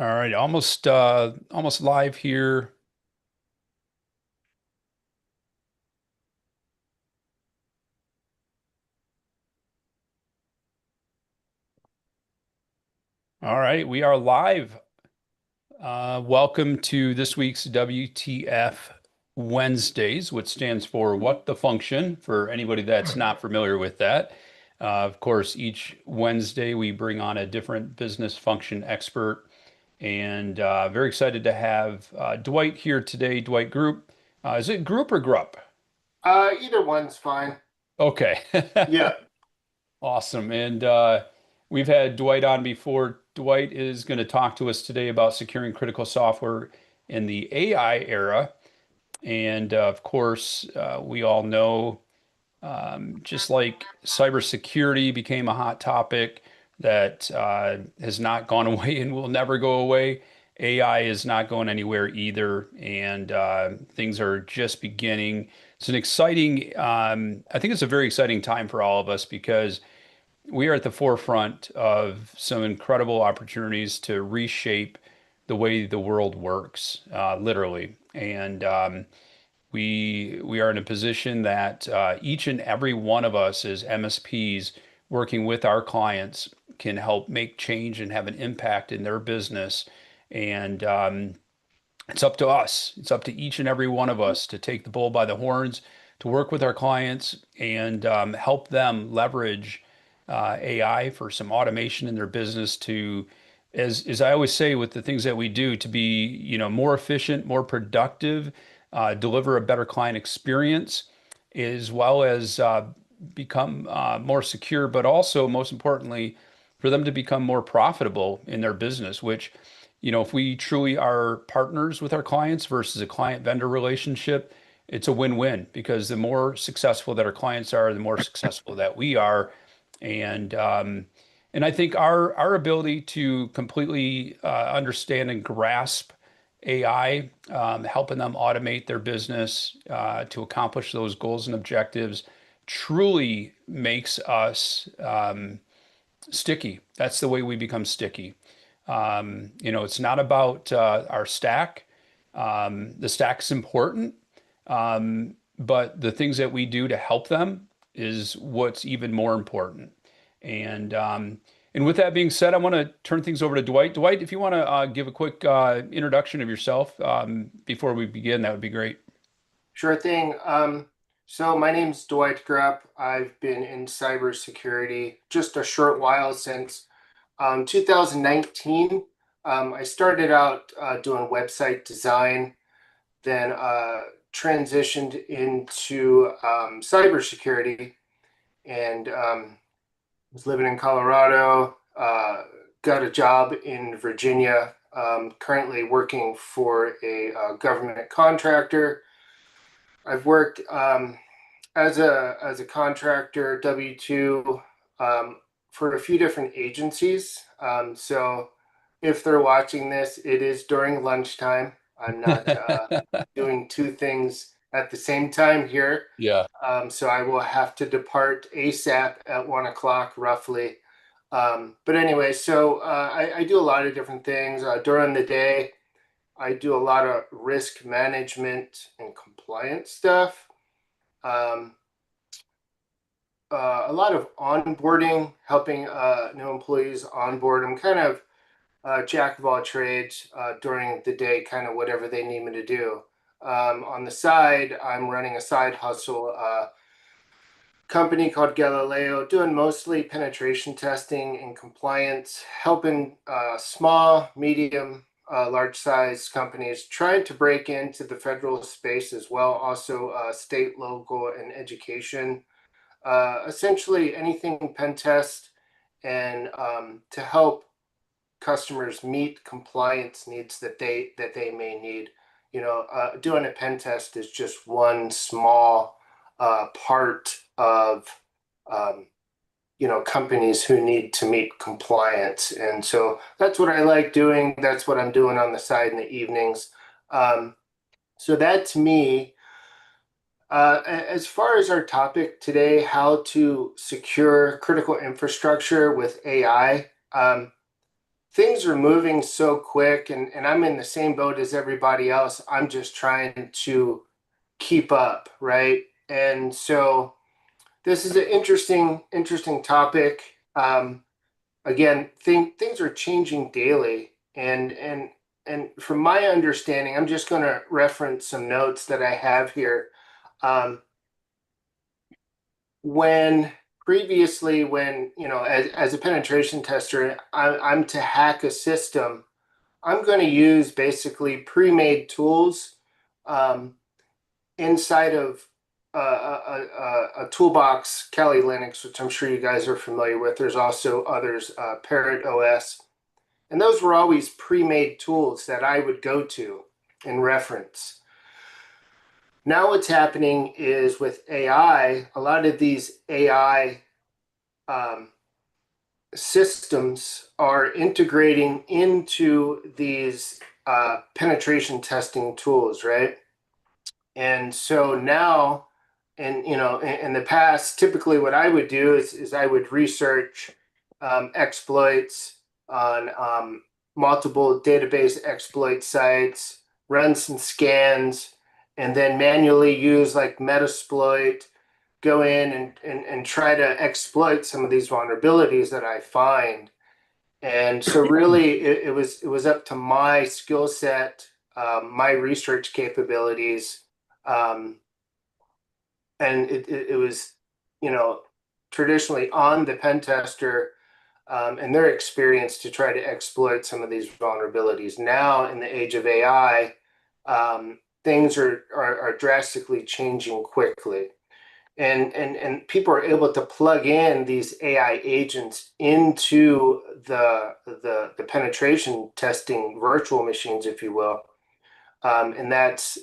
All right, almost live here. All right, we are live. Welcome to this week's WTF Wednesdays, which stands for What the Function, for anybody that's not familiar with that. Of course, each Wednesday we bring on a different business function expert, and very excited to have Dwight here today. Dwight Group. Is it Group or Grupp? Either one's fine. Okay. Yeah. Awesome. And we've had Dwight on before. Dwight is going to talk to us today about securing critical software in the AI era. And of course, we all know just like cybersecurity became a hot topic that has not gone away and will never go away, AI is not going anywhere either. And things are just beginning. It's an exciting, I think it's a very exciting time for all of us because we are at the forefront of some incredible opportunities to reshape the way the world works, literally. And we are in a position that each and every one of us as MSPs working with our clients can help make change and have an impact in their business. And it's up to us. It's up to each and every one of us to take the bull by the horns, to work with our clients and help them leverage AI for some automation in their business to, as I always say, with the things that we do, to be, more efficient, more productive, deliver a better client experience, as well as become more secure, but also most importantly, for them to become more profitable in their business, which if we truly are partners with our clients versus a client vendor relationship, it's a win-win because the more successful that our clients are, the more successful that we are. And and I think our ability to completely understand and grasp AI, helping them automate their business to accomplish those goals and objectives, truly makes us sticky. That's the way we become sticky. It's not about our stack. The stack's important, but the things that we do to help them is what's even more important. And and with that being said, I want to turn things over to Dwight. Dwight, if you want to give a quick introduction of yourself before we begin, that would be great. Sure thing. So my name's Dwight Grupp. I've been in cybersecurity just a short while since 2019. I started out doing website design, then transitioned into cybersecurity and was living in Colorado, got a job in Virginia, currently working for a government contractor. I've worked as a contractor W-2 for a few different agencies. So if they're watching this, it is during lunchtime. I'm not doing two things at the same time here. Yeah. So I will have to depart ASAP at 1 o'clock roughly. But anyway, so I do a lot of different things during the day. I do a lot of risk management and compliance stuff. Um, a lot of onboarding, helping new employees onboard. I'm kind of jack of all trades during the day, kind of whatever they need me to do. On the side, I'm running a side hustle company called Galileo, doing mostly penetration testing and compliance, helping small, medium, large size companies trying to break into the federal space as well, also state, local, and education. Essentially anything pen test and to help customers meet compliance needs that they may need. Doing a pen test is just one small part of um, companies who need to meet compliance, and so that's what I like doing. That's what I'm doing on the side in the evenings. Um, so that's me. As far as our topic today, how to secure critical infrastructure with AI. things are moving so quick, and I'm in the same boat as everybody else. I'm just trying to keep up, right? And so this is an interesting topic. Again, things are changing daily, and from my understanding, I'm just going to reference some notes that I have here. Um, when previously, when as a penetration tester, I'm to hack a system, I'm going to use basically pre-made tools um, inside of a toolbox, Kali Linux, which I'm sure you guys are familiar with. There's also others, Parrot OS, and those were always pre-made tools that I would go to and reference. Now what's happening is with AI, a lot of these AI um, systems are integrating into these penetration testing tools, right? And so now, and in the past, typically what I would do is I would research exploits on multiple database exploit sites, run some scans, and then manually use like Metasploit, go in and try to exploit some of these vulnerabilities that I find. And so really it was up to my skill set, my research capabilities, um, and it was, you know, traditionally on the pen tester and their experience to try to exploit some of these vulnerabilities. Now, in the age of AI, things are drastically changing quickly. And people are able to plug in these AI agents into the penetration testing virtual machines, if you will. And that's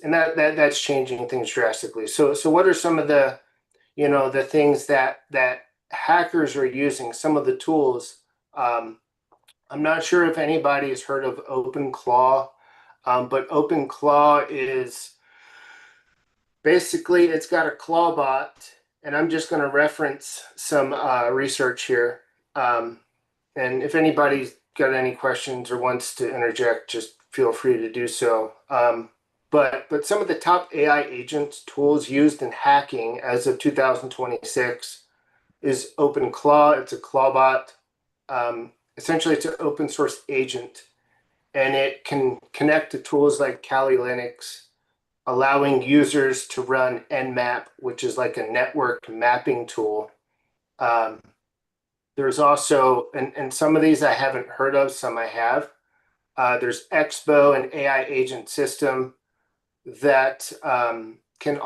changing things drastically. So what are some of the the things that hackers are using, some of the tools? I'm not sure if anybody has heard of OpenClaw, but OpenClaw is basically it's got a claw bot, and I'm just going to reference some research here. Um, and if anybody's got any questions or wants to interject, just feel free to do so. But some of the top AI agents tools used in hacking as of 2026 is OpenClaw. It's a clawbot. Essentially, it's an open source agent, and it can connect to tools like Kali Linux, allowing users to run Nmap, which is like a network mapping tool. Um, there's also, and some of these I haven't heard of, some I have. There's Expo, an AI agent system that can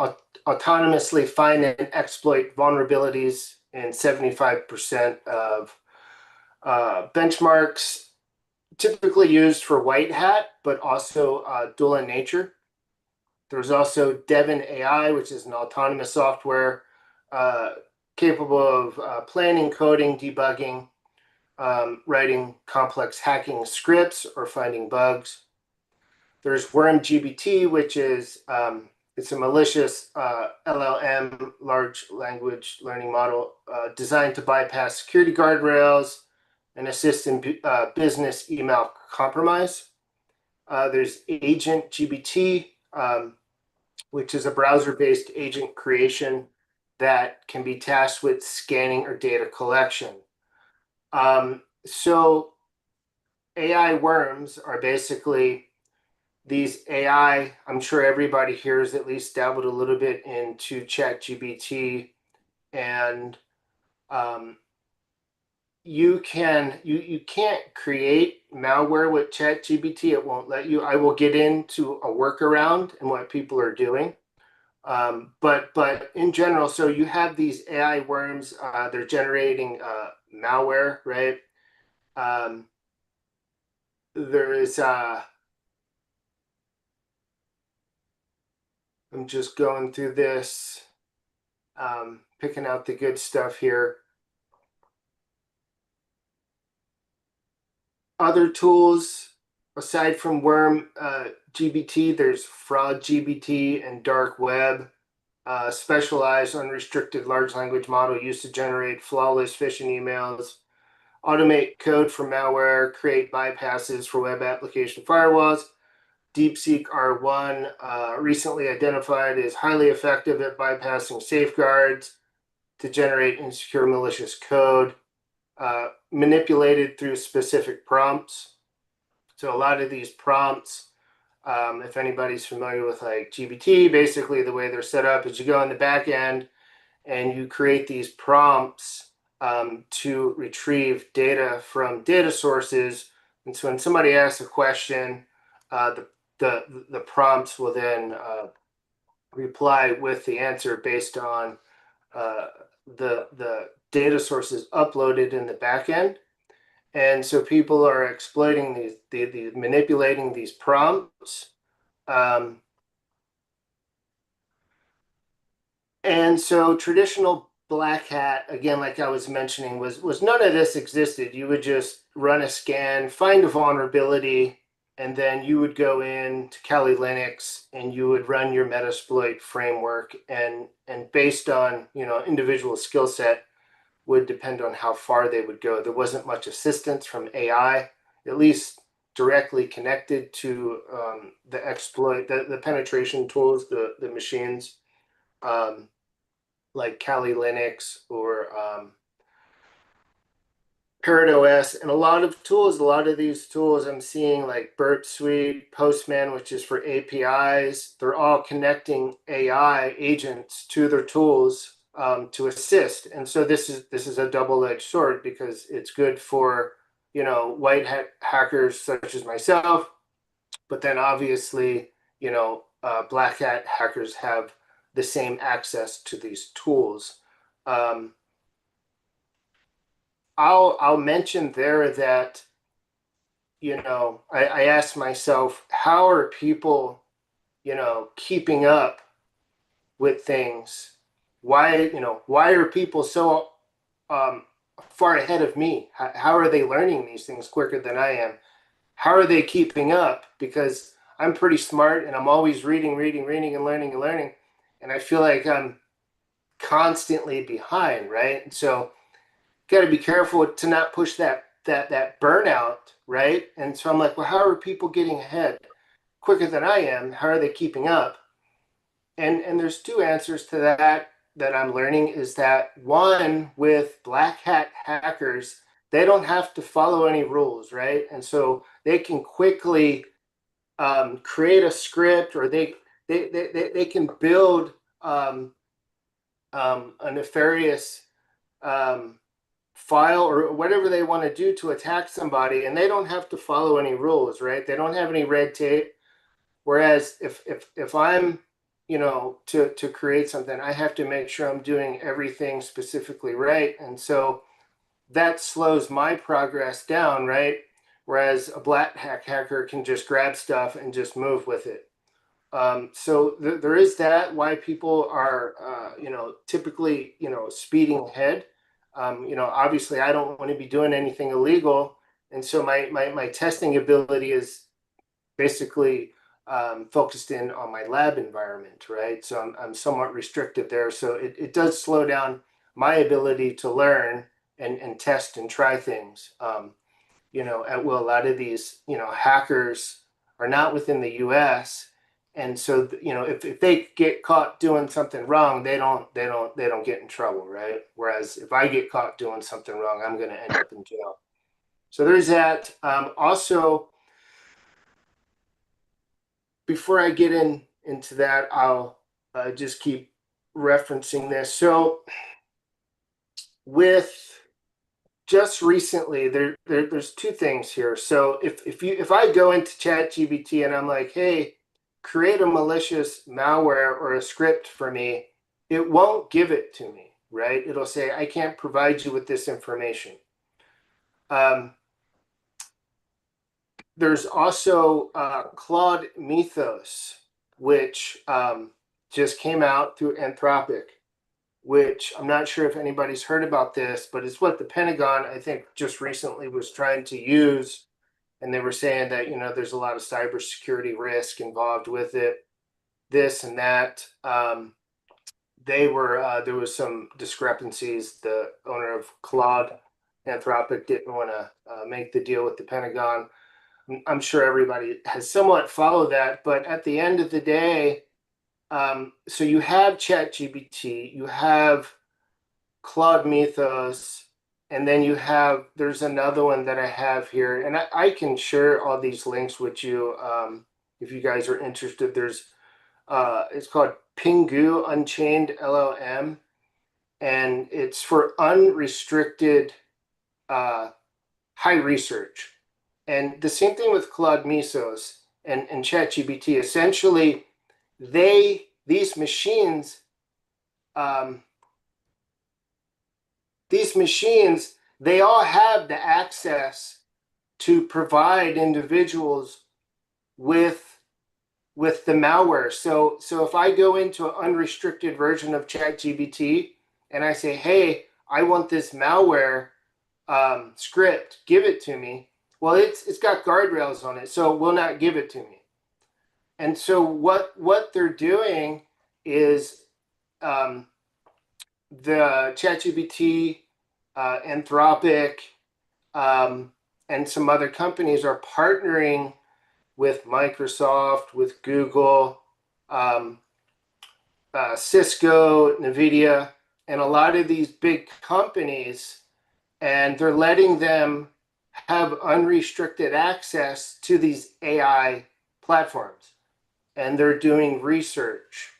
autonomously find and exploit vulnerabilities in 75% of benchmarks, typically used for white hat, but also dual in nature. There's also Devon AI, which is an autonomous software uh, capable of planning, coding, debugging, writing complex hacking scripts, or finding bugs. There's WormGBT, which is it's a malicious LLM, large language learning model, designed to bypass security guardrails and assist in business email compromise. There's Agent GBT, which is a browser-based agent creation that can be tasked with scanning or data collection. So AI worms are basically these AI. I'm sure everybody here has at least dabbled a little bit into ChatGPT, and um, you can't create malware with ChatGPT. It won't let you. I will get into a workaround and what people are doing. But in general, so you have these AI worms, they're generating malware, right? Um, there is, I'm just going through this, picking out the good stuff here. Other tools, aside from Worm GBT, there's Fraud GBT and Dark Web, specialized unrestricted large language model used to generate flawless phishing emails. automate code for malware, create bypasses for web application firewalls. DeepSeek R1 recently identified as highly effective at bypassing safeguards to generate insecure malicious code, manipulated through specific prompts. So a lot of these prompts, if anybody's familiar with like GPT, basically the way they're set up is you go in the back end and you create these prompts to retrieve data from data sources. And so when somebody asks a question, the prompts will then reply with the answer based on uh, the data sources uploaded in the back end. And so people are exploiting these manipulating these prompts. Um, And so traditional black hat, again, like I was mentioning, was none of this existed. You would just run a scan, find a vulnerability, and then you would go in to Kali Linux and you would run your Metasploit framework, and based on individual skill set would depend on how far they would go. There wasn't much assistance from AI, at least directly connected to the exploit, the penetration tools, the machines. Um, like Kali Linux or Parrot OS, and a lot of these tools I'm seeing like Burp Suite, Postman, which is for APIs, they're all connecting AI agents to their tools to assist. And so this is a double-edged sword because it's good for white hat hackers such as myself, but then obviously black hat hackers have the same access to these tools. Um, I'll mention there that I asked myself, how are people keeping up with things? Why are people so um, far ahead of me? How are they learning these things quicker than I am? How are they keeping up? Because I'm pretty smart and I'm always reading, reading, reading, and learning and learning, and I feel like I'm constantly behind, right? And so got to be careful to not push that burnout, right? And so I'm like, well, how are people getting ahead quicker than I am? How are they keeping up? And there's two answers to that I'm learning is that one, with black hat hackers, they don't have to follow any rules, right? And so they can quickly create a script, or they can build a nefarious um, file or whatever they want to do to attack somebody, and they don't have to follow any rules, right? They don't have any red tape. Whereas if I'm to create something, I have to make sure I'm doing everything specifically right, and so that slows my progress down, right? Whereas a black hacker can just grab stuff and just move with it. So there is that, why people are typically speeding ahead. Obviously I don't want to be doing anything illegal, and so my testing ability is basically focused in on my lab environment, right? So I'm somewhat restricted there. So it does slow down my ability to learn and test and try things. At will, a lot of these hackers are not within the U.S., and so if they get caught doing something wrong, they don't get in trouble, right? Whereas if I get caught doing something wrong, I'm going to end up in jail. So there's that. Also, before I get into that, I'll just keep referencing this. So with just recently, there's two things here. So if I go into ChatGPT and I'm like, hey, create a malicious malware or a script for me, it won't give it to me, right? It'll say, I can't provide you with this information. There's also Claude Mythos, which just came out through Anthropic, which I'm not sure if anybody's heard about this, but it's what the Pentagon, I think, just recently was trying to use. And they were saying that, there's a lot of cybersecurity risk involved with it, this and that. There was some discrepancies. The owner of Claude Anthropic didn't want to make the deal with the Pentagon. I'm sure everybody has somewhat followed that, but at the end of the day, so you have ChatGPT, you have Claude Mythos, and then there's another one that I have here, and I can share all these links with you if you guys are interested. It's called Pingu Unchained LLM, and it's for unrestricted uh, high research. And the same thing with Claude Mythos and ChatGPT. Essentially, these machines um, these machines, they all have the access to provide individuals with the malware. So if I go into an unrestricted version of ChatGPT and I say, hey, I want this malware script, give it to me. Well, it's got guardrails on it, so it will not give it to me. And so what they're doing is um, the ChatGPT, Anthropic, and some other companies are partnering with Microsoft, with Google, um, Cisco, NVIDIA, and a lot of these big companies, and they're letting them have unrestricted access to these AI platforms. And they're doing research.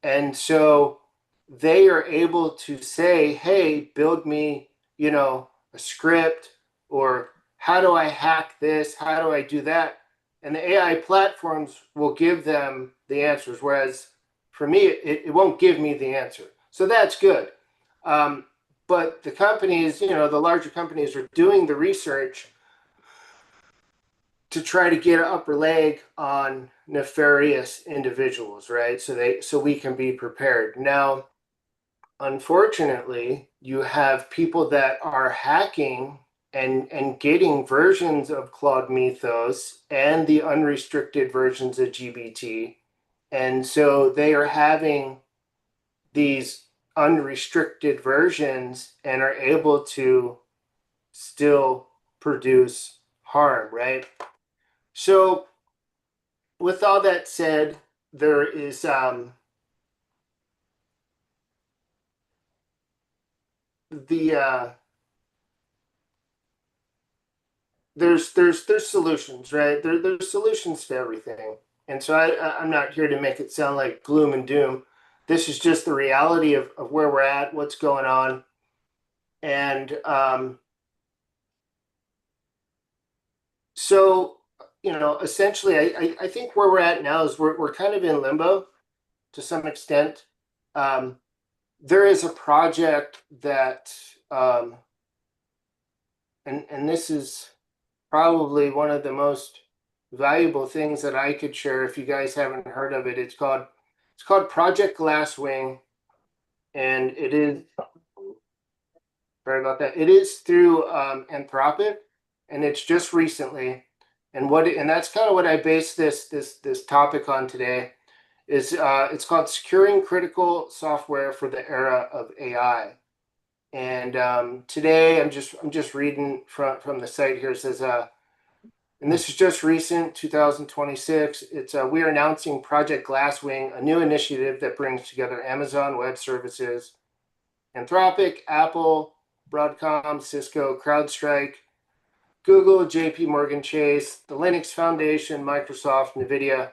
And so they are able to say, hey, build me, a script, or how do I hack this? How do I do that? And the AI platforms will give them the answers. Whereas for me, it won't give me the answer. So that's good. Um, but the companies, the larger companies are doing the research to try to get an upper leg on nefarious individuals, right? So we can be prepared. Now, unfortunately, you have people that are hacking and getting versions of Claude Mythos and the unrestricted versions of GBT. And so they are having these unrestricted versions and are able to still produce harm, right? So with all that said, there is the there's solutions, right? There's solutions to everything. And so I'm not here to make it sound like gloom and doom. This is just the reality of where we're at, what's going on. And so, essentially, I think where we're at now is we're kind of in limbo to some extent. Um, there is a project that, and this is probably one of the most valuable things that I could share if you guys haven't heard of it. It's called Project Glasswing, and it is sorry about that. It is through Anthropic, and it's just recently. And that's kind of what I base this topic on today. Is it's called Securing Critical Software for the Era of AI. And today I'm just reading from the site here. It says and this is just recent, 2026. It's we are announcing Project Glasswing, a new initiative that brings together Amazon Web Services, Anthropic, Apple, Broadcom, Cisco, CrowdStrike, Google, JP Morgan Chase, the Linux Foundation, Microsoft, NVIDIA,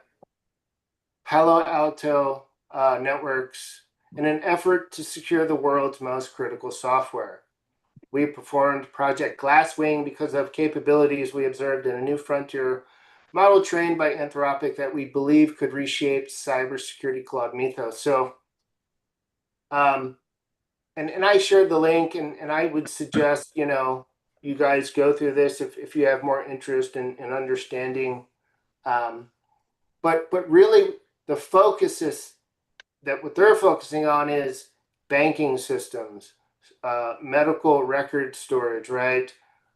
Palo Alto Networks, in an effort to secure the world's most critical software. We performed Project Glasswing because of capabilities we observed in a new frontier model trained by Anthropic that we believe could reshape cybersecurity Claude Mythos. So, and I shared the link, and I would suggest, you guys go through this if you have more interest in understanding. But really, the focus is that what they're focusing on is banking systems, medical record storage, right?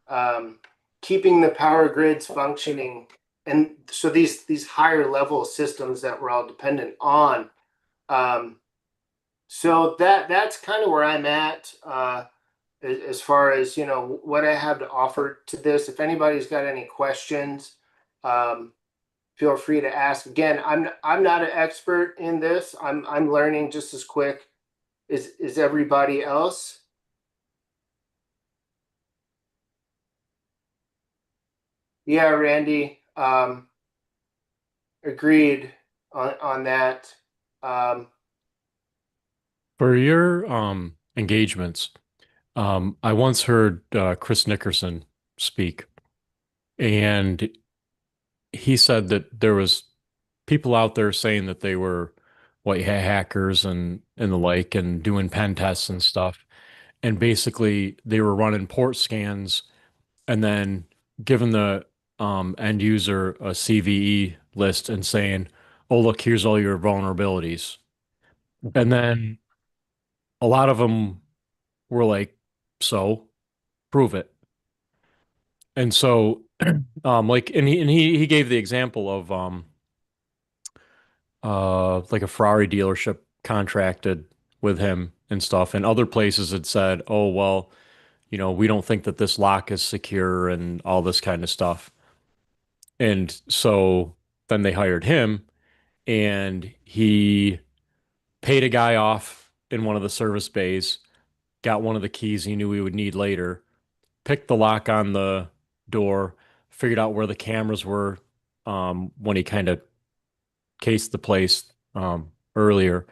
Um, Keeping the power grids functioning, and so these higher level systems that we're all dependent on. So that's kind of where I'm at. as far as, what I have to offer to this. If anybody's got any questions, um, feel free to ask. Again, I'm not an expert in this. I'm learning just as quick as everybody else. Yeah, Randy, agreed on that. Um, For your engagements, I once heard Chris Nickerson speak, and he said that there was people out there saying that they were white hat hackers and the like and doing pen tests and stuff. And basically they were running port scans and then giving the end user a CVE list and saying, "Oh, look, here's all your vulnerabilities." And then a lot of them were like, "So prove it." And so like and he gave the example of like a Ferrari dealership contracted with him and stuff, and other places had said, "Oh, well, we don't think that this lock is secure and all this kind of stuff." And so then they hired him, and he paid a guy off in one of the service bays, got one of the keys he knew he would need later, picked the lock on the door, figured out where the cameras were when he kind of cased the place earlier,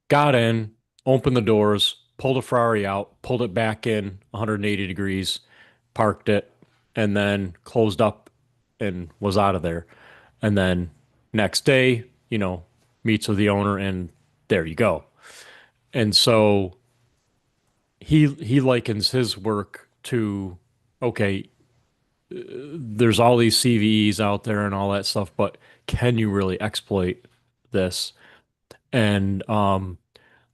got in, opened the doors, pulled a Ferrari out, pulled it back in 180 degrees, parked it, and then closed up and was out of there. And then next day, meets with the owner and there you go. And so he likens his work to, okay, there's all these CVEs out there and all that stuff, but can you really exploit this? And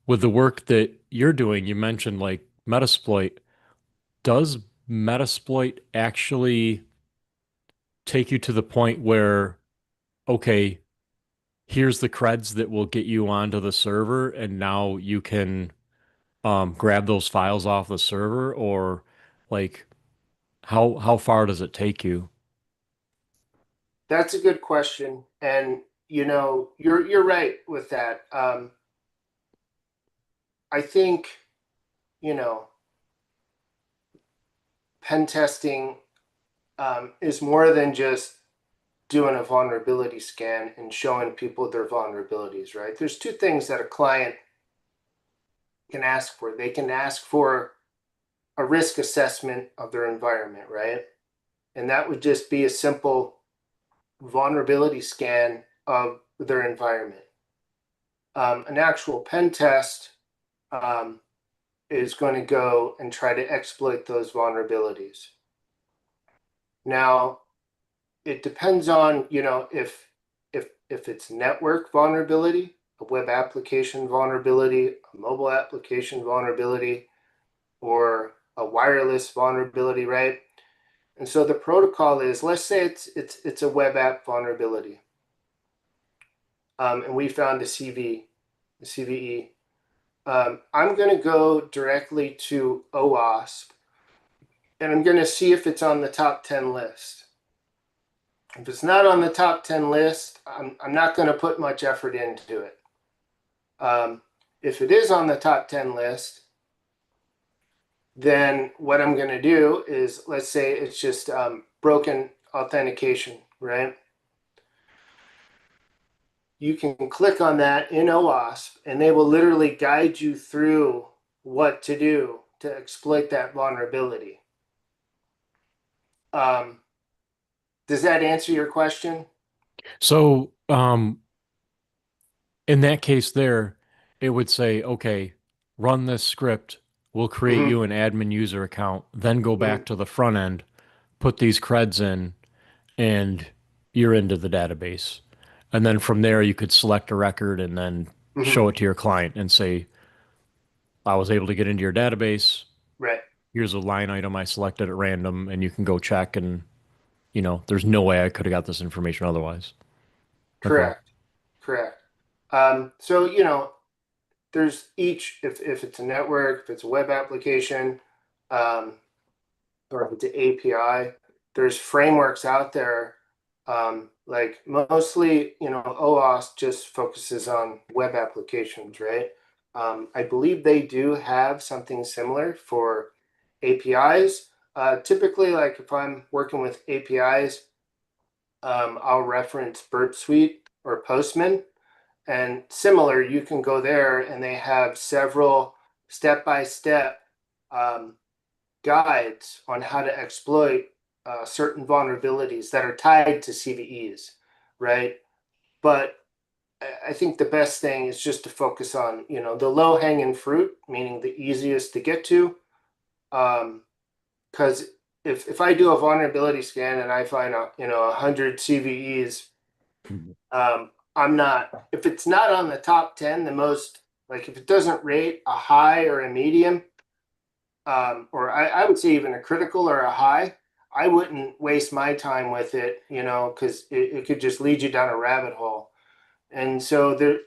with the work that you're doing, you mentioned like Metasploit. Does Metasploit actually take you to the point where, okay, here's the creds that will get you onto the server, and now you can grab those files off the server, or like how far does it take you? that's a good question, and you're right with that. I think you know pen testing is more than just doing a vulnerability scan and showing people their vulnerabilities, right? There's two things that a client can ask for. They can ask for a risk assessment of their environment, right? And that would just be a simple vulnerability scan of their environment. An actual pen test um, is going to go and try to exploit those vulnerabilities. Now, it depends on, if it's network vulnerability, a web application vulnerability, a mobile application vulnerability, or a wireless vulnerability, right? And so the protocol is, let's say it's a web app vulnerability, and we found a CVE. I'm going to go directly to OWASP, and I'm going to see if it's on the top 10 list. If it's not on the top 10 list, I'm not going to put much effort into it. If it is on the top 10 list, then what I'm going to do is, let's say it's just broken authentication, right? You can click on that in OWASP, and they will literally guide you through what to do to exploit that vulnerability. Um, does that answer your question? So, in that case there, it would say, okay, run this script. We'll create Mm-hmm, you an admin user account, then go mm-hmm, back to the front end, put these creds in, and you're into the database. And then from there, you could select a record and then mm-hmm. show it to your client and say, I was able to get into your database. Right. Here's a line item I selected at random, and you can go check. And, there's no way I could have got this information otherwise. Okay. Correct. Correct. So, there's each, if it's a network, if it's a web application, um, or if it's an API, there's frameworks out there. Like mostly, OAuth just focuses on web applications, right? I believe they do have something similar for APIs. Typically, like if I'm working with APIs, I'll reference Burp Suite or Postman. And similar, you can go there and they have several step-by-step guides on how to exploit certain vulnerabilities that are tied to CVEs, right? But I think the best thing is just to focus on, the low-hanging fruit, meaning the easiest to get to. Because if I do a vulnerability scan and I find 100 CVEs, I'm not, if it's not on the top 10, the most, like if it doesn't rate a high or a medium, or I would say even a critical or a high, I wouldn't waste my time with it, because it could just lead you down a rabbit hole. And so there,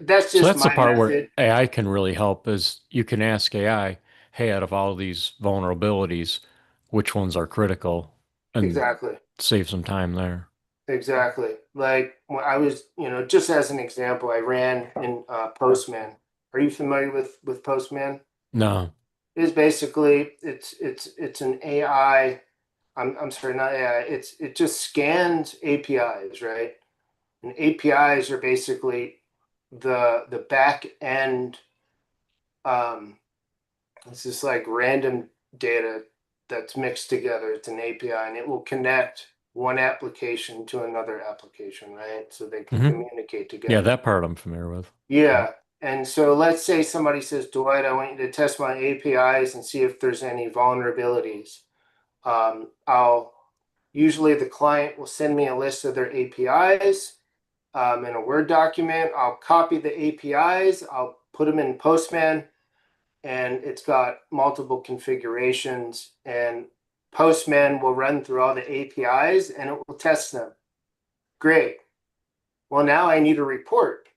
that's So just that's the my part where method. AI can really help is you can ask AI, hey, out of all these vulnerabilities, which ones are critical and Exactly. save some time there. Exactly. Like when I was, just as an example, I ran in Postman. Are you familiar with Postman? No. Is basically it's an AI. I'm sorry, not AI. It just scans APIs, right? And APIs are basically the back end. Um, it's just like random data that's mixed together. It's an API, and it will connect one application to another application, right? So they can Hmm. communicate Yeah, together. that part I'm familiar with. Yeah. Yeah. And so let's say somebody says, Dwight, I want you to test my APIs and see if there's any vulnerabilities. I'll usually the client will send me a list of their APIs in a Word document. I'll copy the APIs, I'll put them in Postman, and it's got multiple configurations. And Postman will run through all the APIs and it will test them. Great. Well, now I need a report.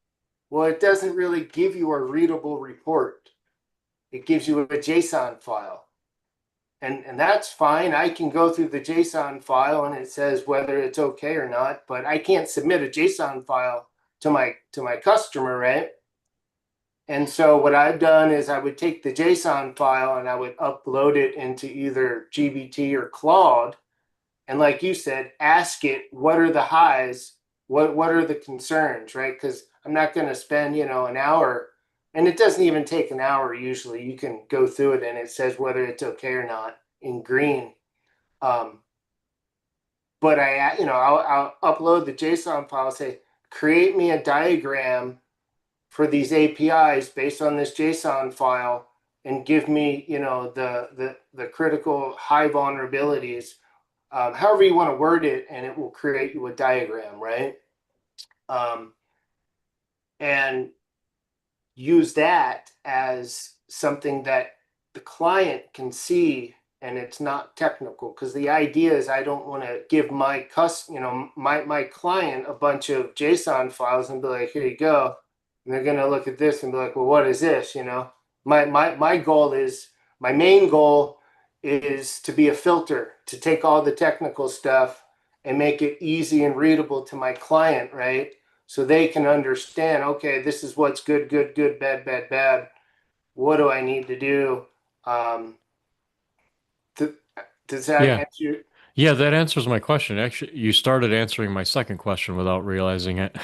Well, it doesn't really give you a readable report. It gives you a JSON file. And that's fine. I can go through the JSON file and it says whether it's okay or not, but I can't submit a JSON file to my customer, right? And so what I've done is I would take the JSON file and I would upload it into either GBT or Claude. And like you said, ask it what are the highs, what are the concerns, right? Because I'm not going to spend, an hour, and it doesn't even take an hour usually. You can go through it and it says whether it's okay or not in green. Um, but I'll upload the JSON file, say, create me a diagram for these APIs based on this JSON file and give me, the critical high vulnerabilities, however you want to word it, and it will create you a diagram, right? Um, and use that as something that the client can see and it's not technical because the idea is I don't want to give my client a bunch of JSON files and be like, here you go. And they're going to look at this and be like, well, what is this? My main goal is to be a filter, to take all the technical stuff and make it easy and readable to my client, right? So they can understand, okay, this is what's good, good, good, bad, bad, bad. What do I need to do? Um, to, does that Yeah. answer you? Yeah, that answers my question. Actually, you started answering my second question without realizing it.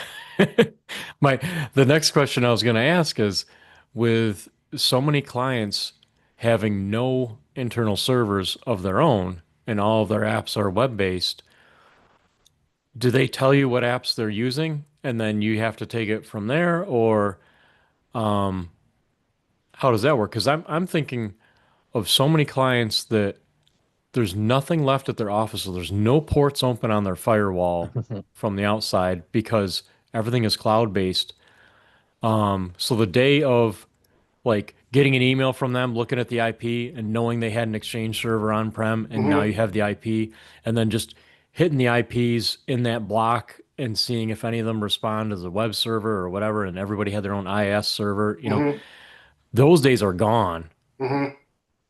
My the next question I was going to ask is with so many clients having no internal servers of their own and all of their apps are web-based, do they tell you what apps they're using and then you have to take it from there or um, how does that work? Because I'm thinking of so many clients that there's nothing left at their office, so there's no ports open on their firewall from the outside because everything is cloud-based. So the day of like getting an email from them, looking at the IP and knowing they had an Exchange server on-prem and now Mm-hmm. you have the IP, and then just hitting the IPs in that block and seeing if any of them respond as a web server or whatever, and everybody had their own IS server, Hmm. those days are gone. Hmm.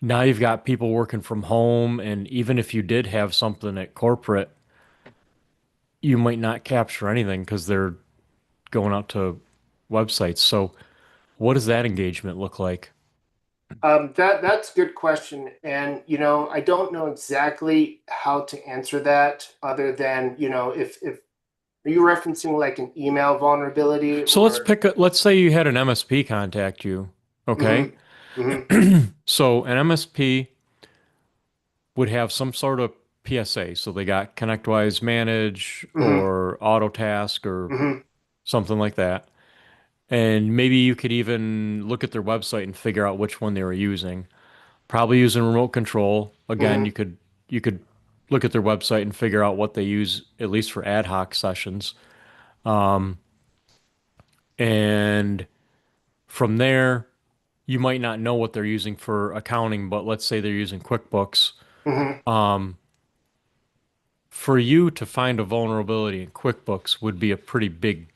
Now you've got people working from home, and even if you did have something at corporate, you might not capture anything because they're going out to websites. So, what does that engagement look like? That's a good question. And, I don't know exactly how to answer that other than, if are you referencing like an email vulnerability So or let's say you had an MSP contact you, okay? hmm. Hmm. So an MSP would have some sort of PSA. So they got ConnectWise Manage Hmm. or Autotask or Hmm. something like that. And maybe you could even look at their website and figure out which one they were using. Probably using remote control. Again, Hmm. you could look at their website and figure out what they use at least for ad hoc sessions. And from there, you might not know what they're using for accounting, but let's say they're using QuickBooks. Hmm. For you to find a vulnerability in QuickBooks would be a pretty big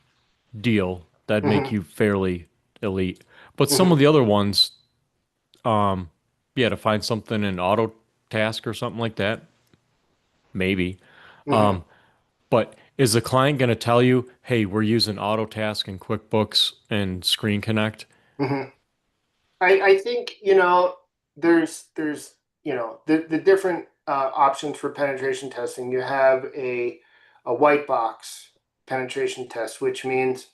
deal. That'd make Hmm. you fairly elite. But some of Hmm. the other ones, yeah, to find something in Autotask or something like that, maybe. Hmm. But is the client going to tell you, hey, we're using Autotask and QuickBooks and Screen Connect? Hmm. I think, there's the different options for penetration testing. You have a white box penetration test, which means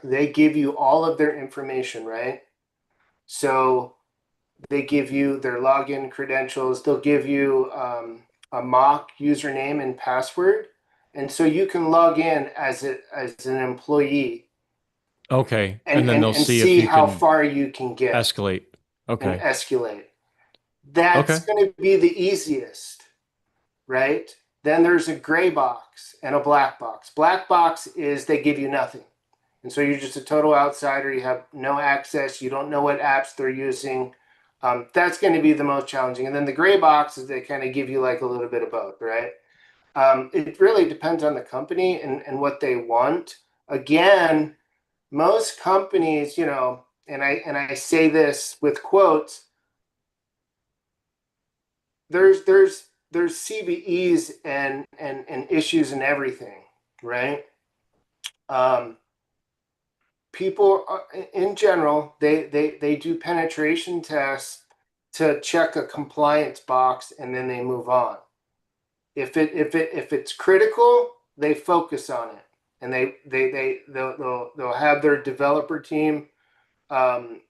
they give you all of their information, right? So they give you their login credentials. They'll give you a mock username and password. And so you can log in as an employee Okay. and, And then and, they'll and see if see you how can far you can get escalate. and Okay. escalate. That's Okay. going to be the easiest, right? Then there's a gray box and a black box. Black box is they give you nothing. And so you're just a total outsider. You have no access. You don't know what apps they're using. That's going to be the most challenging. And then the gray box is they kind of give you like a little bit of both, right? It really depends on the company and what they want. Again, most companies, and I say this with quotes, there's CVEs and issues and everything, right? Um, People in general, they do penetration tests to check a compliance box and then they move on. If it's critical, they focus on it and they'll have their developer team, um,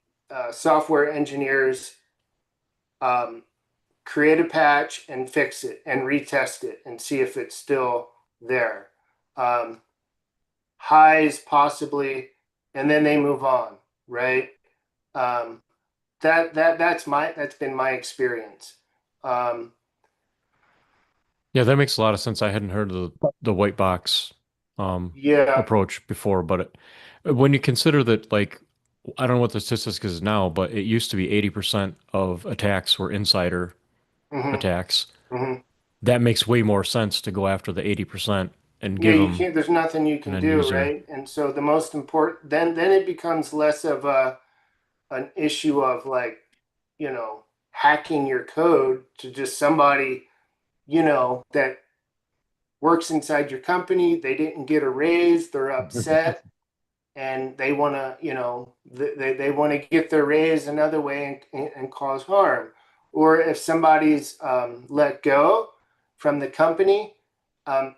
software engineers, um, create a patch and fix it and retest it and see if it's still there. Um, Highs possibly, and then they move on, right? Um, that's been my experience. Um, Yeah, that makes a lot of sense. I hadn't heard of the white box um, yeah. approach before, but when you consider that, like, I don't know what the statistic is now, but it used to be 80% of attacks were insider Hmm. attacks. Hmm. That makes way more sense to go after the 80% and Yeah, give you them can't. There's nothing you an can end do, user. right? And so the most important then it becomes less of a an issue of like hacking your code to just somebody that works inside your company. They didn't get a raise. They're upset and they want to, they want to get their raise another way and cause harm. Or if somebody's let go from the company,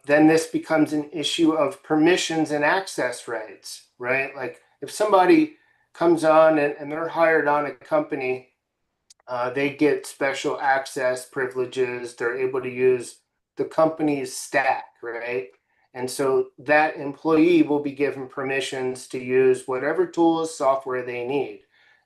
then this becomes an issue of permissions and access rights, right? Like if somebody comes on and they're hired on a company, they get special access privileges. They're able to use the company's stack, right? And so that employee will be given permissions to use whatever tools, software they need.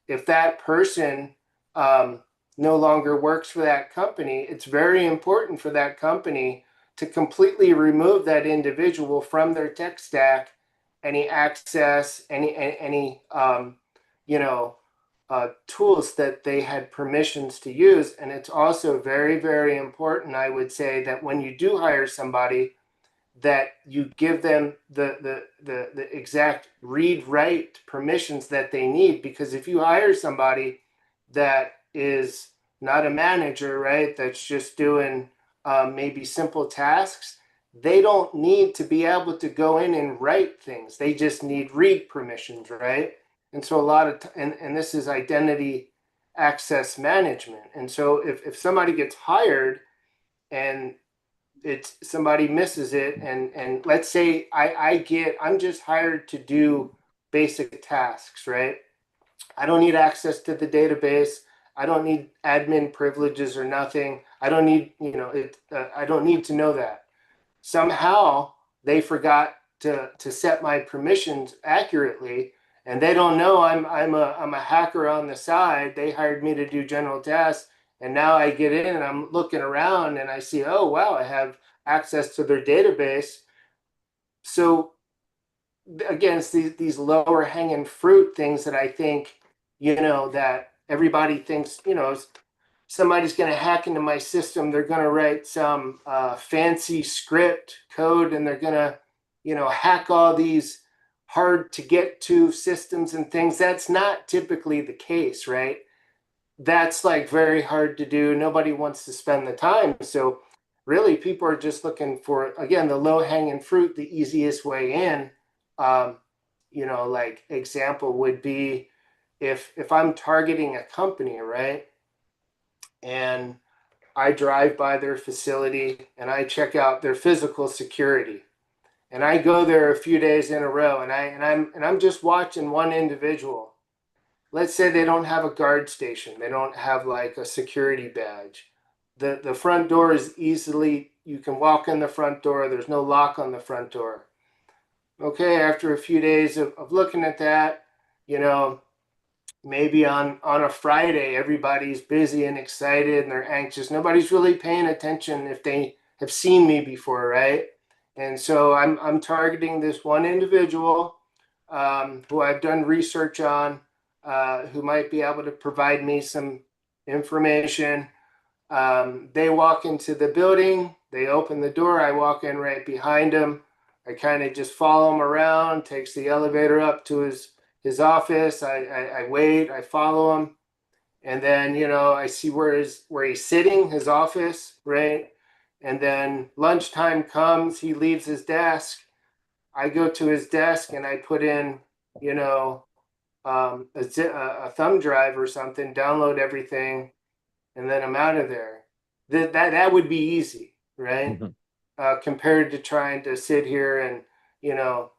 If that person no longer works for that company, it's very important for that company to completely remove that individual from their tech stack, any access, any you know, tools that they had permissions to use. And it's also very, very important, I would say, that when you do hire somebody, that you give them the exact read write permissions that they need. Because if you hire somebody that is not a manager, right, that's just doing maybe simple tasks, they don't need to be able to go in and write things. They just need read permissions, right? And so a lot of and this is identity access management. And so if somebody gets hired and it's somebody misses it, and let's say I'm just hired to do basic tasks, right? I don't need access to the database. I don't need admin privileges or nothing. I don't need, I don't need to know that. Somehow they forgot to set my permissions accurately, and they don't know I'm a hacker on the side. They hired me to do general tasks, and now I get in and I'm looking around and I see, oh wow, I have access to their database. So again, it's these lower hanging fruit things that I think, that everybody thinks, somebody's going to hack into my system. They're going to write some fancy script code, and they're going to, hack all these hard to get to systems and things. That's not typically the case, right? That's like very hard to do. Nobody wants to spend the time. So really people are just looking for, again, the low hanging fruit, the easiest way in. Um, like example would be if I'm targeting a company, right? And I drive by their facility and I check out their physical security. And I go there a few days in a row, and I'm just watching one individual. Let's say they don't have a guard station. They don't have like a security badge. The front door is easily, you can walk in the front door. There's no lock on the front door. Okay, after a few days of looking at that, maybe on a Friday, everybody's busy and excited and they're anxious. Nobody's really paying attention if they have seen me before, right? And so I'm targeting this one individual who I've done research on, who might be able to provide me some information. They walk into the building, they open the door, I walk in right behind them. I kind of just follow him around, takes the elevator up to his office. I wait, I follow him, and then I see where he's sitting, his office, right? And then lunchtime comes, he leaves his desk. I go to his desk and I put in, a thumb drive or something, download everything, and then I'm out of there. That would be easy, right? Mhm. Compared to trying to sit here and you know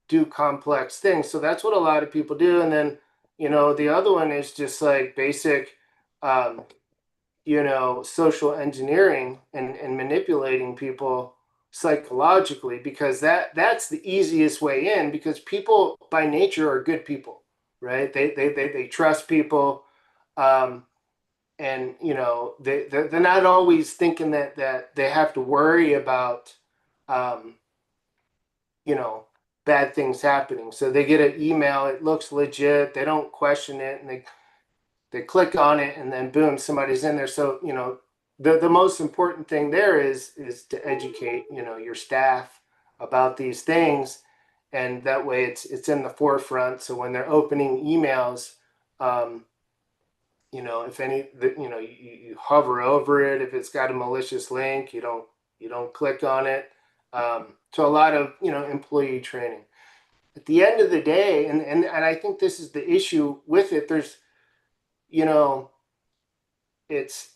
do complex things. So that's what a lot of people do. And then the other one is just like basic, um, social engineering and manipulating people psychologically, because that's the easiest way in, because people by nature are good people, right? They trust people. Um, and they're not always thinking that they have to worry about um, you know bad things happening. So they get an email, it looks legit, they don't question it, and they click on it, and then boom, somebody's in there. So the most important thing there is to educate your staff about these things, and that way it's in the forefront. So when they're opening emails, um, if any, you hover over it. If it's got a malicious link, you don't click on it. So a lot of employee training. At the end of the day, and I think this is the issue with it. There's you know it's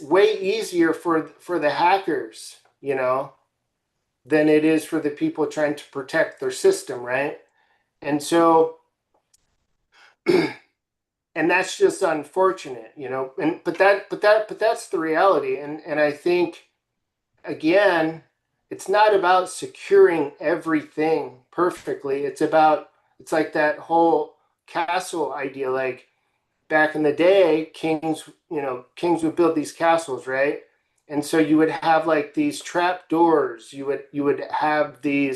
way easier for the hackers, than it is for the people trying to protect their system, right? And so and that's just unfortunate, and but that's the reality. And I think, again, it's not about securing everything perfectly. It's like that whole castle idea. Like back in the day, kings would build these castles, right? And so you would have like these trap doors. You would have the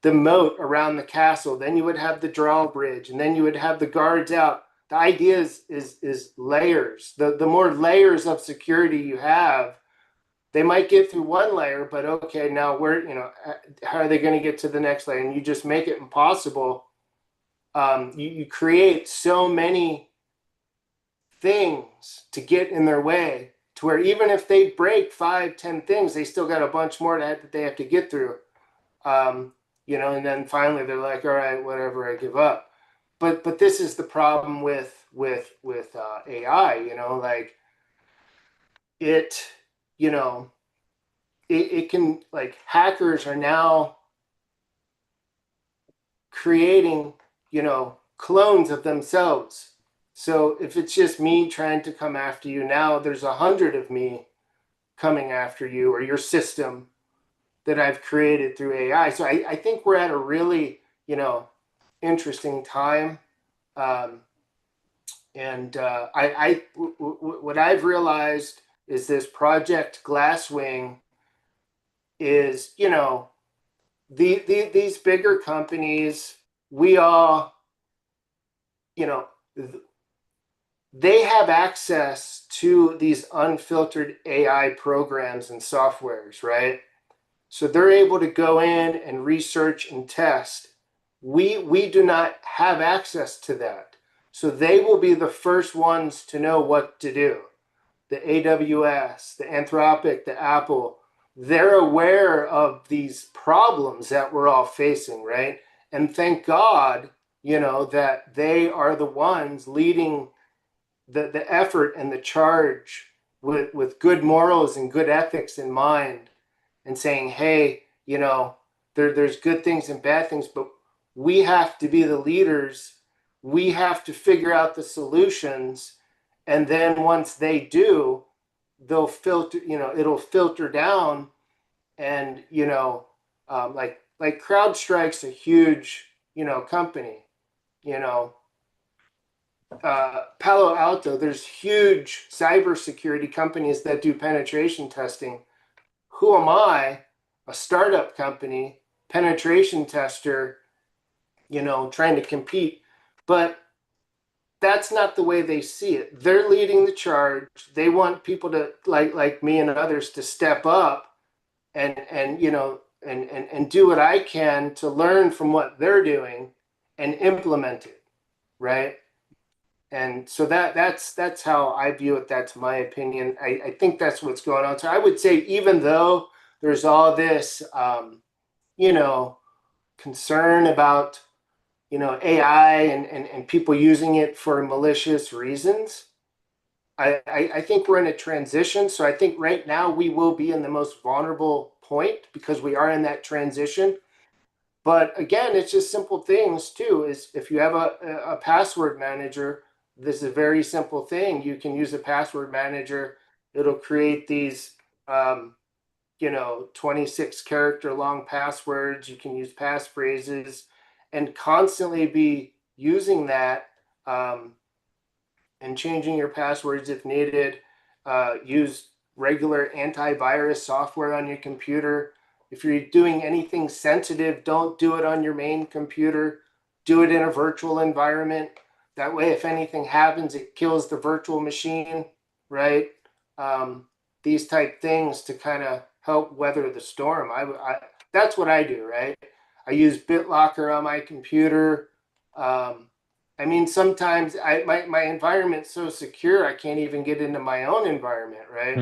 moat around the castle. Then you would have the drawbridge, and then you would have the guards out. The idea is layers. The more layers of security you have, they might get through one layer, but okay, now how are they going to get to the next layer? And you just make it impossible. You create so many things to get in their way to where even if they break 5, 10 things, they still got a bunch more that they have to get through. Um, and then finally they're like, all right, whatever, I give up. But this is the problem with AI, like it, you know, it can, like, hackers are now creating, clones of themselves. So if it's just me trying to come after you now, there's 100 of me coming after you or your system that I've created through AI. So I think we're at a really, interesting time. Um, and what I've realized is this Project Glasswing is, these bigger companies, we all, you know, they have access to these unfiltered AI programs and softwares, right? So they're able to go in and research and test. We do not have access to that. So they will be the first ones to know what to do. The AWS, the Anthropic, the Apple, they're aware of these problems that we're all facing, right? And thank God, that they are the ones leading the effort and the charge with good morals and good ethics in mind and saying, hey, there's good things and bad things, but we have to be the leaders. We have to figure out the solutions. And then once they do, they'll filter, it'll filter down. And, like CrowdStrike's a huge, company, you know, Palo Alto, there's huge cybersecurity companies that do penetration testing. Who am I, a startup company, penetration tester, trying to compete? But that's not the way they see it. They're leading the charge. They want people to like me and others to step up and do what I can to learn from what they're doing and implement it, right? And so that's how I view it. That's my opinion. I think that's what's going on. So I would say, even though there's all this, you know, concern about, AI and people using it for malicious reasons, I think we're in a transition. So I think right now we will be in the most vulnerable point because we are in that transition. But again, it's just simple things too. Is if you have a password manager, this is a very simple thing. You can use a password manager. It'll create these, 26 character long passwords. You can use passphrases and constantly be using that, and changing your passwords if needed. Use regular antivirus software on your computer. If you're doing anything sensitive, don't do it on your main computer. Do it in a virtual environment. That way, if anything happens, it kills the virtual machine, right? These type things to kind of help weather the storm. That's what I do, right? I use BitLocker on my computer. I mean, sometimes my environment's so secure I can't even get into my own environment, right?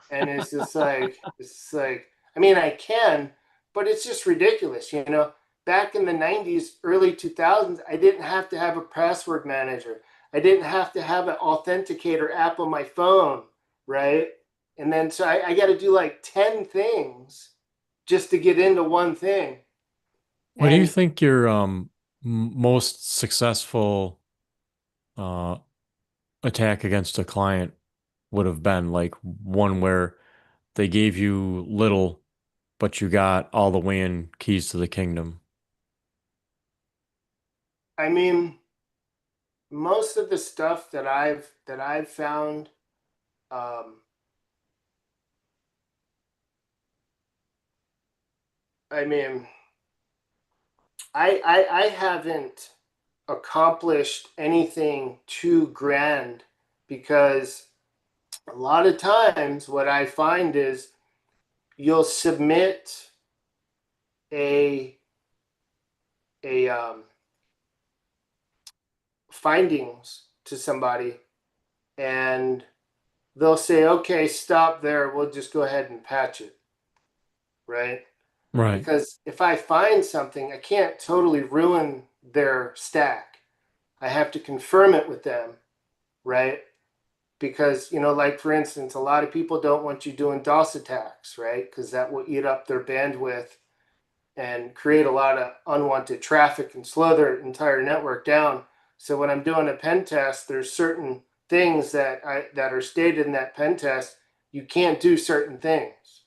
And it's like I mean, I can, but it's just ridiculous, Back in the 90s, early 2000s, I didn't have to have a password manager. I didn't have to have an authenticator app on my phone, right? And then so I got to do like 10 things just to get into one thing. What do you And think your most successful uh, attack against a client would have been? Like one where they gave you little, but you got all the way in keys to the kingdom. I mean, most of the stuff that I've found, um, I mean, I haven't accomplished anything too grand because a lot of times what I find is you'll submit a a findings to somebody and they'll say, okay, stop there. We'll just go ahead and patch it, right? Right. Because if I find something, I can't totally ruin their stack. I have to confirm it with them, right? Because, like for instance, a lot of people don't want you doing DOS attacks, right? Because that will eat up their bandwidth and create a lot of unwanted traffic and slow their entire network down. So when I'm doing a pen test, there's certain things that are stated in that pen test. You can't do certain things.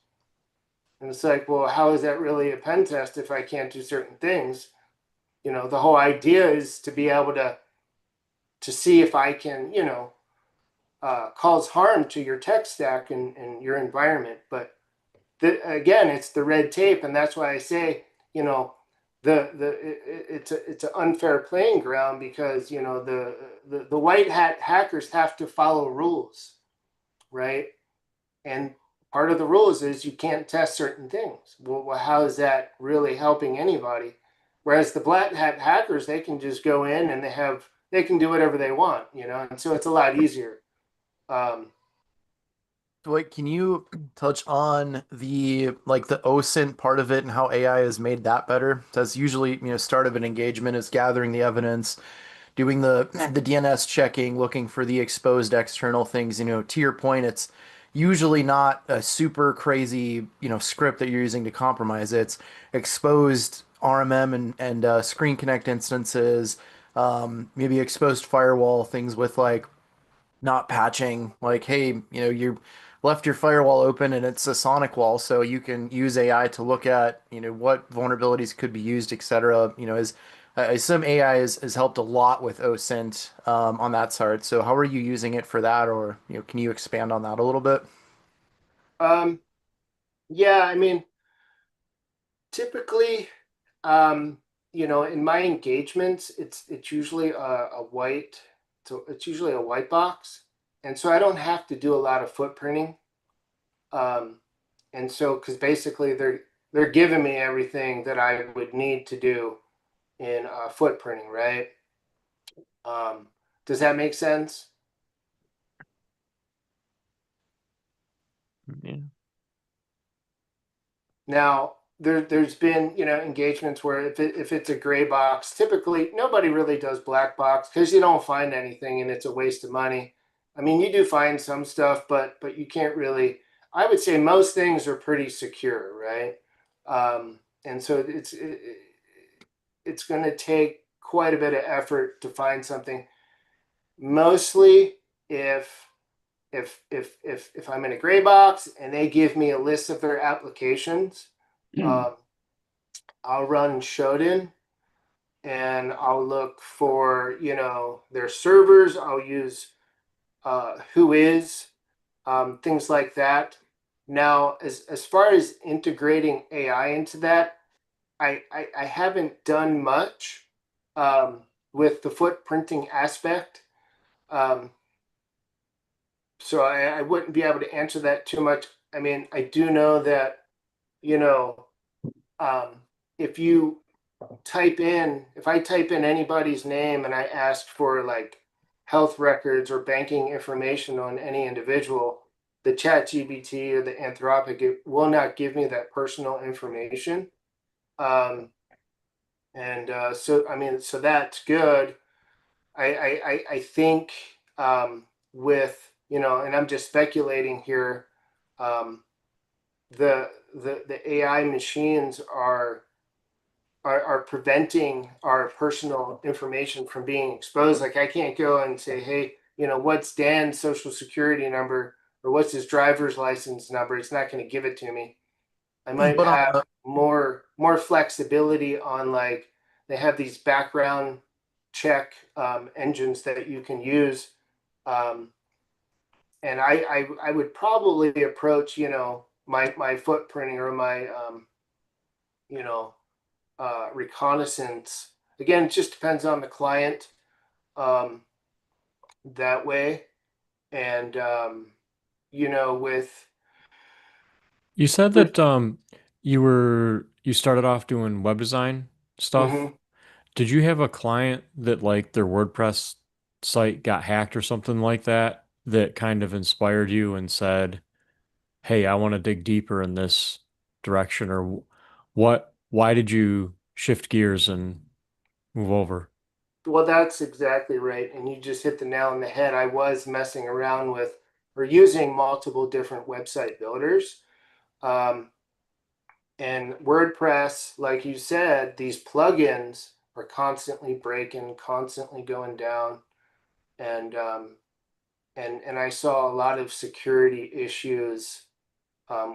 And it's like, well, how is that really a pen test if I can't do certain things? The whole idea is to be able to see if I can, cause harm to your tech stack and your environment. But again, it's the red tape, and that's why I say, it's an unfair playing ground because the white hat hackers have to follow rules, right? And part of the rules is you can't test certain things. Well, how is that really helping anybody? Whereas the black hat hackers, they can just go in and they can do whatever they want, and so it's a lot easier. Um, Dwight, can you touch on the OSINT part of it and how AI has made that better? That's usually, start of an engagement is gathering the evidence, doing the DNS checking, looking for the exposed external things. To your point, it's usually not a super crazy, script that you're using to compromise. It's exposed RMM and Screen Connect instances, maybe exposed firewall things with like not patching, like, hey, you left your firewall open and it's a sonic wall, so you can use AI to look at, what vulnerabilities could be used, etc. As some AI has helped a lot with OSINT on that side. So how are you using it for that, or can you expand on that a little bit? um, yeah, I mean, typically, um, in my engagements, it's usually a white, so it's usually a white box, and so I don't have to do a lot of footprinting. Um, and so, because basically they're giving me everything that I would need to do in footprinting, right? Um, does that make sense? Yeah. Now, there's been, engagements where if it's a gray box, typically nobody really does black box because you don't find anything and it's a waste of money. I mean, you do find some stuff, but you can't really. I would say most things are pretty secure, right? And so it's going to take quite a bit of effort to find something. Mostly, if if I'm in a gray box and they give me a list of their applications, um, I'll run Shodan and I'll look for their servers. I'll use who is things like that. Now, as far as integrating AI into that, I haven't done much with the footprinting aspect. Um, so I wouldn't be able to answer that too much. I mean, I do know that, you know, um, if you if I type in anybody's name and I ask for like health records or banking information on any individual, the chat GBT or the Anthropic, it will not give me that personal information. Um, and so, I mean, so that's good. I think with, and I'm just speculating here, um, the AI machines are preventing our personal information from being exposed. Like I can't go and say, hey, what's Dan's social security number or what's his driver's license number? It's not going to give it to me. I might But on have the more flexibility on like they have these background check engines that you can use. Um, and I would probably approach, my footprinting or my, you know, reconnaissance. Again, it just depends on the client um, that way. And with. You said that you started off doing web design stuff. Mhm. Did you have a client that like their WordPress site got hacked or something like that that kind of inspired you and said, "Hey, I want to dig deeper in this direction," or why did you shift gears and move over? Well, that's exactly right. And you just hit the nail on the head. I was messing around with or using multiple different website builders. Um, and WordPress, like you said, these plugins are constantly breaking, constantly going down. And and I saw a lot of security issues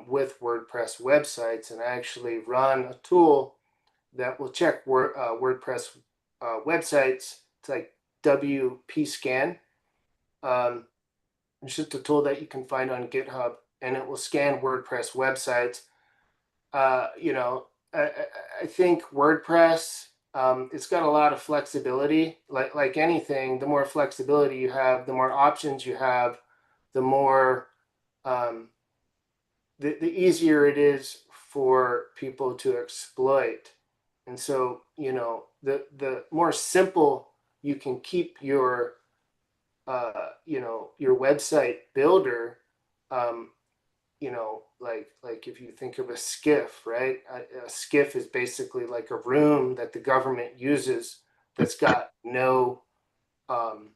with WordPress websites. And I actually run a tool that will check WordPress websites. It's like WP Scan. Um, it's just a tool that you can find on GitHub, and it will scan WordPress websites. You know, I think WordPress, it's got a lot of flexibility. Like anything, the more flexibility you have, the more options you have, the more um, the easier it is for people to exploit. And so, the more simple you can keep your website builder, um, like if you think of a skiff, right? A skiff is basically like a room that the government uses that's got um,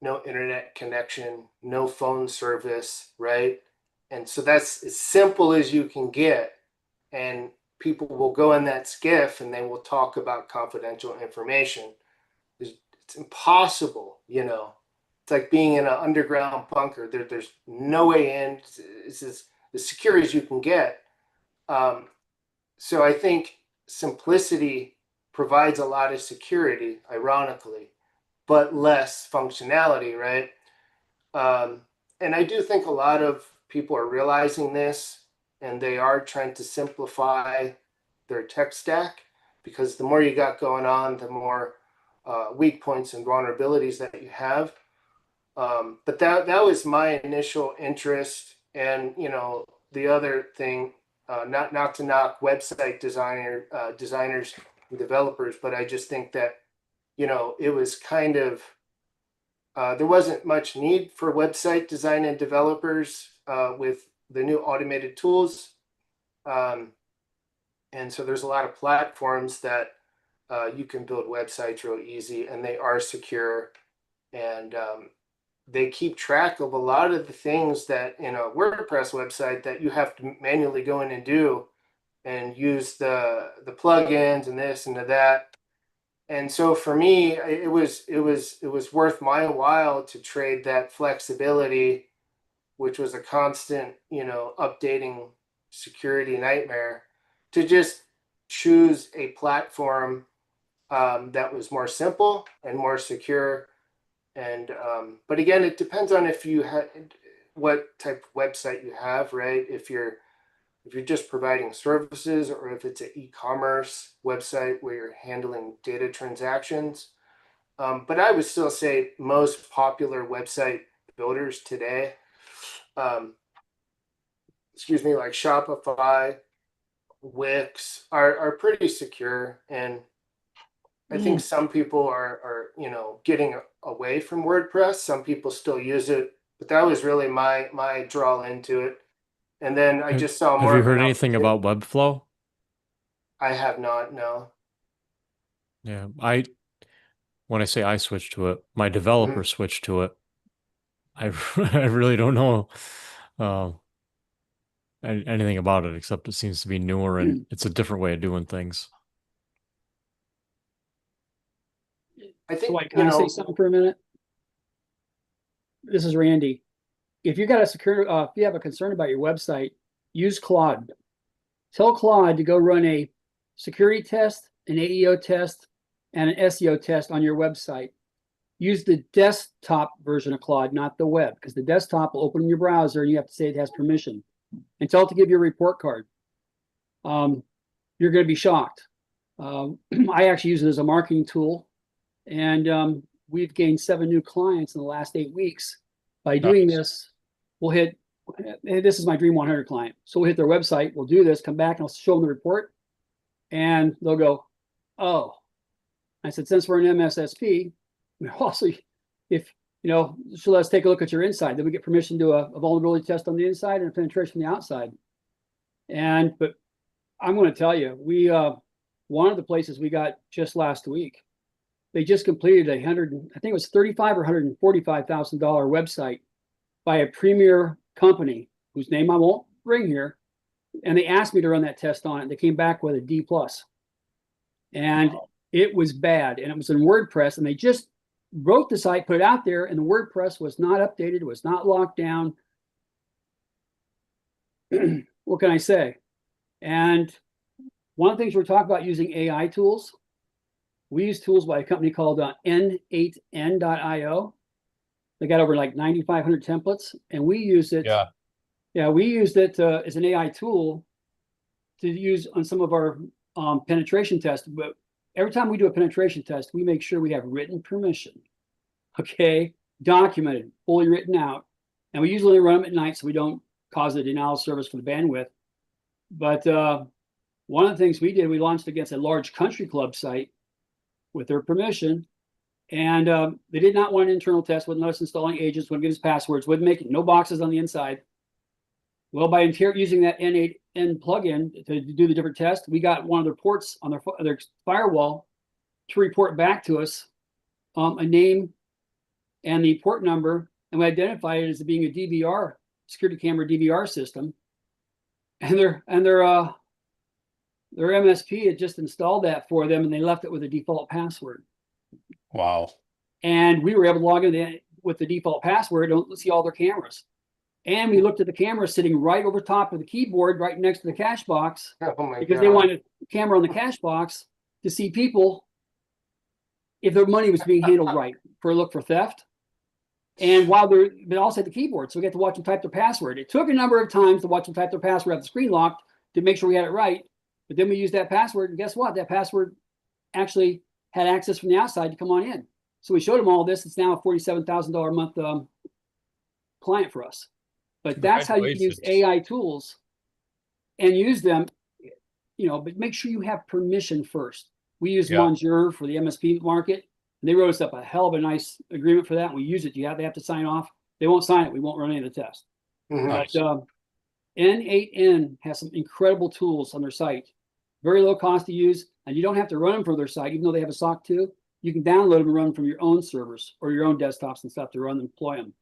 no internet connection, no phone service, right? And so that's as simple as you can get. And people will go in that skiff and they will talk about confidential information. It's impossible, It's like being in an underground bunker. There's no way in. It's as secure as you can get. Um, so I think simplicity provides a lot of security, ironically, but less functionality, right? Um, and I do think a lot of people are realizing this and they are trying to simplify their tech stack because the more you got going on, the more weak points and vulnerabilities that you have. But that was my initial interest. And, the other thing, not to knock website designers and developers, but I just think that, it was kind of there wasn't much need for website design and developers with the new automated tools. Um, and so there's a lot of platforms that you can build websites real easy and they are secure and they keep track of a lot of the things that in a WordPress website that you have to manually go in and do and use the plugins and this and that. And so for me, it was worth my while to trade that flexibility, which was a constant, updating security nightmare, to just choose a platform that was more simple and more secure. And but again, it depends on if you have what type of website you have, right? If you're just providing services or if it's an e-commerce website where you're handling data transactions. But I would still say most popular website builders today, um, like Shopify, Wix, are pretty secure. And I think some people are getting away from WordPress. Some people still use it, but that was really my draw into it. And then I Have, just saw have more you of an heard anything opportunity. about Webflow? I have not, no. Yeah, when I say I switched to it, my Mhm. developer switched to it. I I really don't know uh, anything about it except it seems to be newer and it's a different way of doing things. I think, Dwight, can I say something for a minute? This is Randy. If you got a secure, if you have a concern about your website, use Claude. Tell Claude to go run a security test, an AEO test, and an SEO test on your website. Use the desktop version of Claude, not the web, because the desktop will open in your browser and you have to say it has permission. And tell it to give you a report card. You're going to be shocked. I actually use it as a marketing tool, and we've gained 7 new clients in the last 8 weeks by doing Nice. this. we'll hit, hey, this is my Dream 100 client. So we'll hit their website, we'll do this, come back, and I'll show them the report, and they'll go, oh. I said, since we're an MSSP, we also, if, so let's take a look at your inside. Then we get permission to do a vulnerability test on the inside and a penetration on the outside. But I'm going to tell you, one of the places we got just last week, they just completed I think it was $35,000 or $145,000 website by a premier company whose name I won't bring here. And they asked me to run that test on it. They came back with a D+. And wow. It was bad. And it was in WordPress. And they just wrote the site, put it out there, and the WordPress was not updated. It was not locked down. What can I say? And one of the things we're talking about using AI tools, we use tools by a company called N8N.io. They got over like 9,500 templates, and we use it. Yeah, we used it as an AI tool to use on some of our penetration tests. But every time we do a penetration test, we make sure we have written permission, okay, documented, fully written out. And we usually run them at night so we don't cause a denial of service for the bandwidth. But one of the things we did, we launched against a large country club site with their permission. And they did not want an internal test, wouldn't let us installing agents, wouldn't give us passwords, wouldn't make it, no boxes on the inside. Well, by using that N8N plugin to do the different tests, we got one of their ports on their firewall to report back to us a name and the port number, and we identified it as being a DVR, security camera DVR system. And their MSP had just installed that for them, and they left it with a default password. Wow. And we were able to log in with the default password and see all their cameras. And we looked at the camera sitting right over top of the keyboard, right next to the cache box, because they wanted a camera on the cache box to see people if their money was being handled right for a look for theft. And while they also had the keyboard, so we got to watch them type their password. It took a number of times to watch them type their password, have the screen locked to make sure we had it right. But then we used that password, and guess what? That password actually had access from the outside to come on in. So we showed them all this. It's now a $47,000 a month client for us. But that's how you use AI tools and use them, but make sure you have permission first. We use Monsieur for the MSP market. And they wrote us up a hell of a nice agreement for that. And we use it. They have to sign off. They won't sign it. We won't run any of the tests. Nice. But N8N has some incredible tools on their site. Very low cost to use. And you don't have to run them from their site, even though they have a SOC 2. You can download them and run them from your own servers or your own desktops and stuff to run them, deploy them.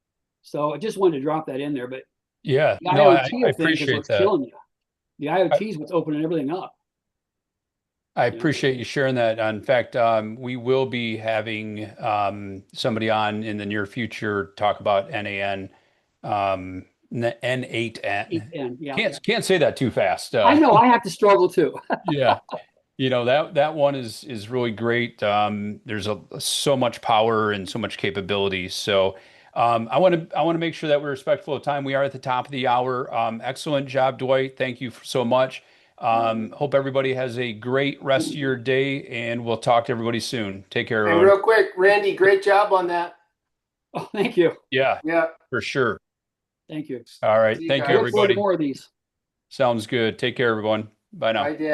So I just wanted to drop that in there. But yeah, the IoT I of things is what's killing you. The IoT is what's opening everything up. I appreciate you sharing that. In fact, we will be having somebody on in the near future talk about N8N. N8N. Yeah. Can't say that too fast. I know. I have to struggle too. Yeah. That one is really great. There's so much power and so much capability. So I want to make sure that we're respectful of time. We are at the top of the hour. Excellent job, Dwight. Thank you so much. Hope everybody has a great rest of your day, and we'll talk to everybody soon. Take care, everyone. And real quick, Randy, great job on that. Oh, thank you. Yeah, for sure. Thank you. All right. Thank you, everybody. More of these. Sounds good. Take care, everyone. Bye now. Bye, Dan.